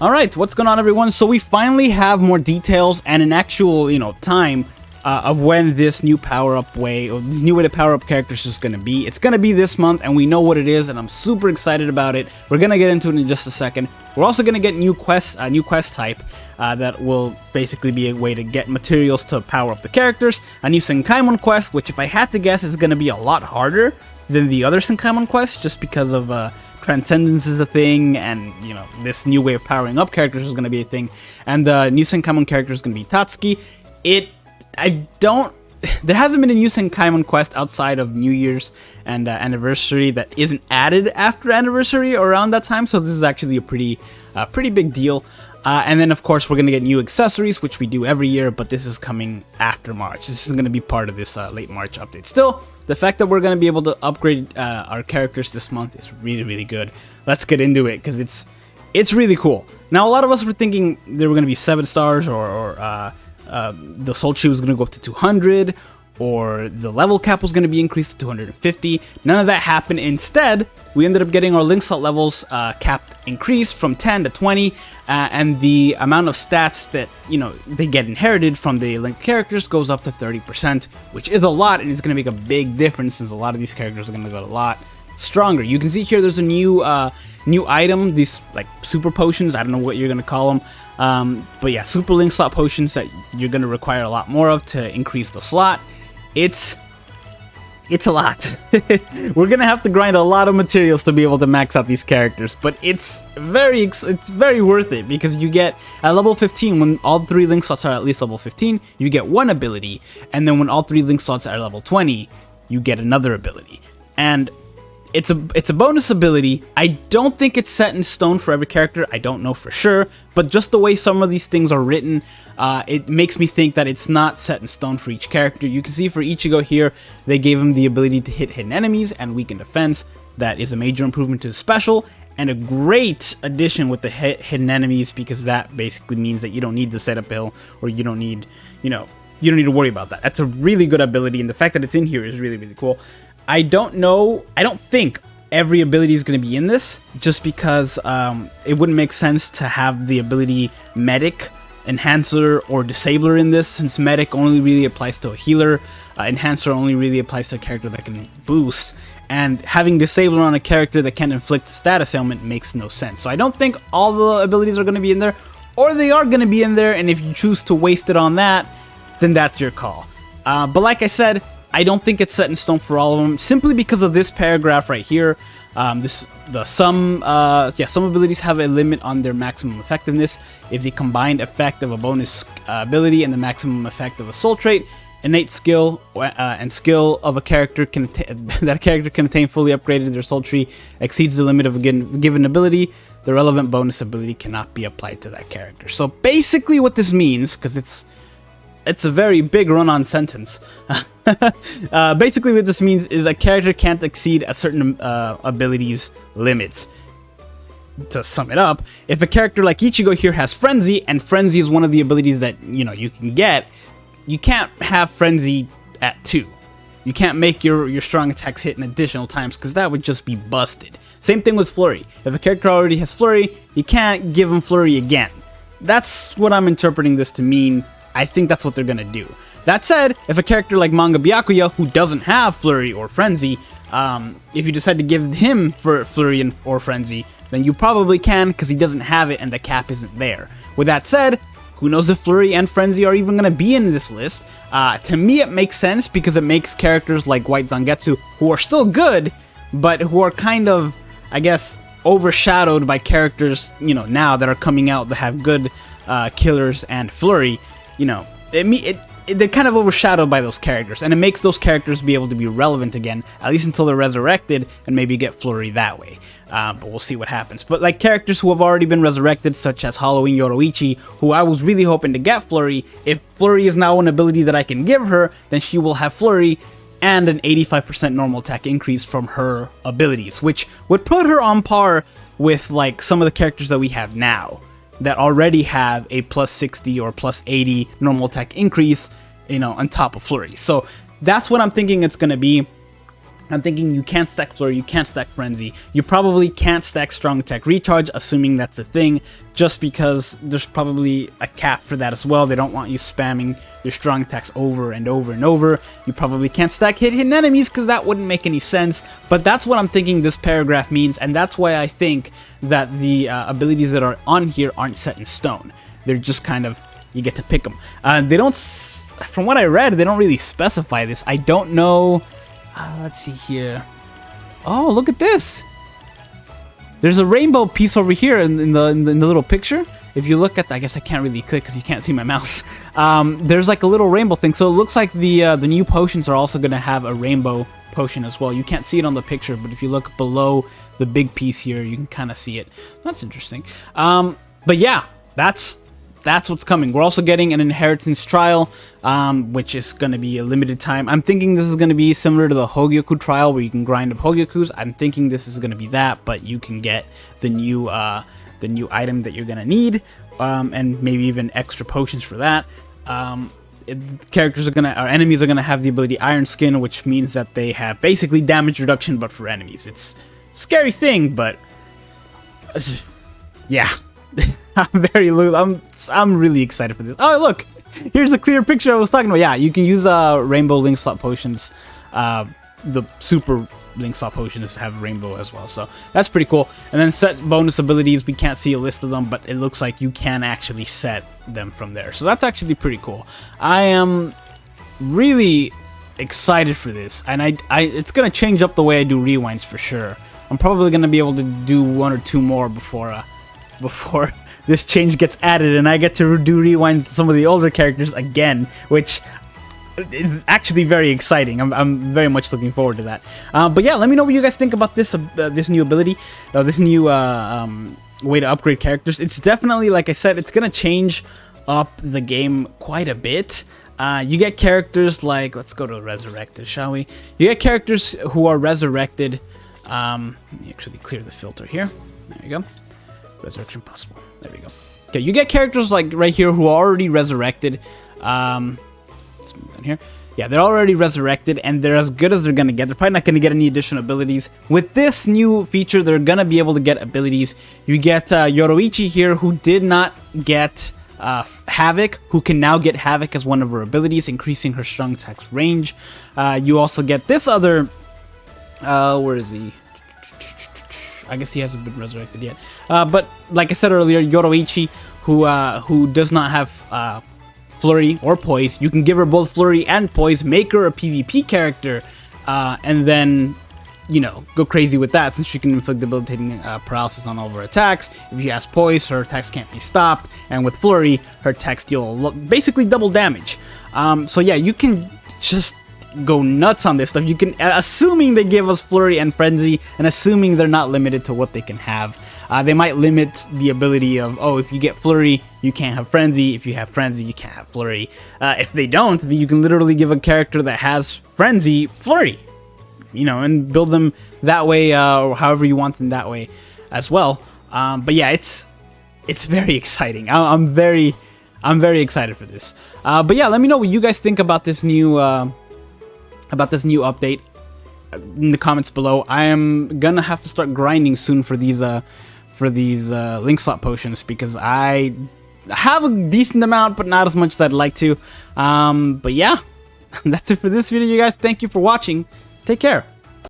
Alright, what's going on everyone? So we finally have more details and an actual, time of when this new power-up way, or new way to power up characters is going to be. It's going to be this month, and we know what it is, and I'm super excited about it. We're going to get into it in just a second. We're also going to get new quests, a new quest type that will basically be a way to get materials to power up the characters. A new Senkaimon quest, which if I had to guess is going to be a lot harder than the other Senkaimon quests, just because of Transcendence is a thing, and this new way of powering up characters is going to be a thing, and the new Senkaimon character is going to be Tatsuki. There hasn't been a new Senkaimon quest outside of New Year's and Anniversary that isn't added after Anniversary or around that time, so this is actually a pretty big deal. And then, of course, we're going to get new accessories, which we do every year, but this is coming after March. This is going to be part of this late March update. Still, the fact that we're going to be able to upgrade our characters this month is really, really good. Let's get into it, because it's really cool. Now, a lot of us were thinking they were going to be 7 stars, or the soul tree was going to go up to 200, or the level cap was going to be increased to 250. None of that happened. Instead, we ended up getting our link slot levels capped increased from 10 to 20, and the amount of stats that they get inherited from the linked characters goes up to 30%, which is a lot, and it's going to make a big difference since a lot of these characters are going to get a lot stronger. You can see here there's a new item, these like super potions. I don't know what you're going to call them, but yeah, super link slot potions that you're going to require a lot more of to increase the slot. It's a lot. We're gonna have to grind a lot of materials to be able to max out these characters, but it's very worth it, because you get at level 15, when all 3 link slots are at least level 15, you get 1 ability, and then when all 3 link slots are level 20, you get another ability. And it's a bonus ability. I don't think it's set in stone for every character. I don't know for sure, but just the way some of these things are written, it makes me think that it's not set in stone for each character. You can see for Ichigo here, they gave him the ability to hit hidden enemies and weaken defense. That is a major improvement to the special, and a great addition with the hidden enemies, because that basically means that you don't need the setup hill, or you don't need to worry about that. That's a really good ability, and the fact that it's in here is really, really cool. I don't think every ability is going to be in this, just because it wouldn't make sense to have the ability Medic, Enhancer, or Disabler in this, since Medic only really applies to a healer, Enhancer only really applies to a character that can boost, and having Disabler on a character that can inflict status ailment makes no sense. So I don't think all the abilities are going to be in there, or they are going to be in there, and if you choose to waste it on that, then that's your call. But like I said, I don't think it's set in stone for all of them, simply because of this paragraph right here. Some abilities have a limit on their maximum effectiveness. If the combined effect of a bonus ability and the maximum effect of a soul trait, innate skill, and skill of a character that a character can attain fully upgraded, their soul tree exceeds the limit of a given ability, the relevant bonus ability cannot be applied to that character. So basically what this means, because it's a very big run-on sentence. Basically what this means is a character can't exceed a certain ability's limits. To sum it up, if a character like Ichigo here has Frenzy, and Frenzy is one of the abilities that you can get, you can't have Frenzy at 2. You can't make your strong attacks hit in additional times, because that would just be busted. Same thing with Flurry. If a character already has Flurry, you can't give him Flurry again. That's what I'm interpreting this to mean. I think that's what they're gonna do. That said, if a character like Manga Byakuya, who doesn't have Flurry or Frenzy, if you decide to give him Flurry or Frenzy, then you probably can, because he doesn't have it and the cap isn't there. With that said, who knows if Flurry and Frenzy are even gonna be in this list? To me, it makes sense, because it makes characters like White Zangetsu, who are still good, but who are kind of, I guess, overshadowed by characters, now that are coming out that have good killers and Flurry. They're kind of overshadowed by those characters, and it makes those characters be able to be relevant again, at least until they're resurrected, and maybe get Flurry that way. But we'll see what happens. But like characters who have already been resurrected, such as Halloween Yoroichi, who I was really hoping to get Flurry, if Flurry is now an ability that I can give her, then she will have Flurry and an 85% normal attack increase from her abilities, which would put her on par with like some of the characters that we have now, that already have a plus 60 or plus 80 normal attack increase, on top of Flurry. So that's what I'm thinking it's going to be. I'm thinking you can't stack Flurry, you can't stack Frenzy. You probably can't stack Strong Attack Recharge, assuming that's a thing, just because there's probably a cap for that as well. They don't want you spamming your Strong Attacks over and over and over. You probably can't stack hidden enemies, because that wouldn't make any sense. But that's what I'm thinking this paragraph means, and that's why I think that the abilities that are on here aren't set in stone. They're just kind of, you get to pick them. They don't, from what I read, they don't really specify this. I don't know. Let's see here. Oh, look at this. There's a rainbow piece over here in the little picture. If you look at that, I guess I can't really click because you can't see my mouse. There's like a little rainbow thing. So it looks like the new potions are also going to have a rainbow potion as well. You can't see it on the picture, but if you look below the big piece here, you can kind of see it. That's interesting. But yeah, that's what's coming. We're also getting an inheritance trial, which is going to be a limited time. I'm thinking this is going to be similar to the Hogyoku trial, where you can grind up Hogyokus. I'm thinking this is going to be that, but you can get the new item that you're going to need, and maybe even extra potions for that. Enemies are going to have the ability Iron Skin, which means that they have basically damage reduction, but for enemies. It's a scary thing, but yeah. I'm really excited for this. Oh, look, here's a clear picture I was talking about. Yeah, you can use rainbow link slot potions. The super link slot potions have rainbow as well, so that's pretty cool. And then set bonus abilities. We can't see a list of them, but it looks like you can actually set them from there. So that's actually pretty cool. I am really excited for this, and it's gonna change up the way I do rewinds for sure. I'm probably gonna be able to do one or two more before this change gets added, and I get to do rewinds to some of the older characters again, which is actually very exciting. I'm very much looking forward to that. But yeah, let me know what you guys think about this this new ability, this new way to upgrade characters. It's definitely, like I said, it's gonna change up the game quite a bit. You get characters like, let's go to Resurrected, shall we? You get characters who are resurrected. Let me actually clear the filter here. There you go. Resurrection possible. There we go. Okay, you get characters like right here who are already resurrected. Let's move down here. Yeah, they're already resurrected, and they're as good as they're gonna get. They're probably not gonna get any additional abilities. With this new feature, they're gonna be able to get abilities. You get Yoroichi here, who did not get Havoc, who can now get Havoc as one of her abilities, increasing her strong attack's range. You also get this other... where is he? I guess he hasn't been resurrected yet. But like I said earlier, Yoroichi, who does not have Flurry or Poise, you can give her both Flurry and Poise, make her a PvP character, and then, you know, go crazy with that, since she can inflict debilitating paralysis on all of her attacks. If she has Poise, her attacks can't be stopped, and with Flurry, her attacks deal basically double damage. So yeah, you can just go nuts on this stuff. You can, assuming they give us Flurry and Frenzy, and assuming they're not limited to what they can have. They might limit the ability of, oh, if you get Flurry, you can't have Frenzy. If you have Frenzy, you can't have Flurry. If they don't, then you can literally give a character that has Frenzy Flurry, you know, and build them that way, or however you want them that way as well. But yeah, it's very exciting. I'm very excited for this. But yeah, let me know what you guys think about this new update in the comments below. I am gonna have to start grinding soon for these link slot potions, because I have a decent amount, but not as much as I'd like to. But yeah, that's it for this video, you guys. Thank you for watching. Take care.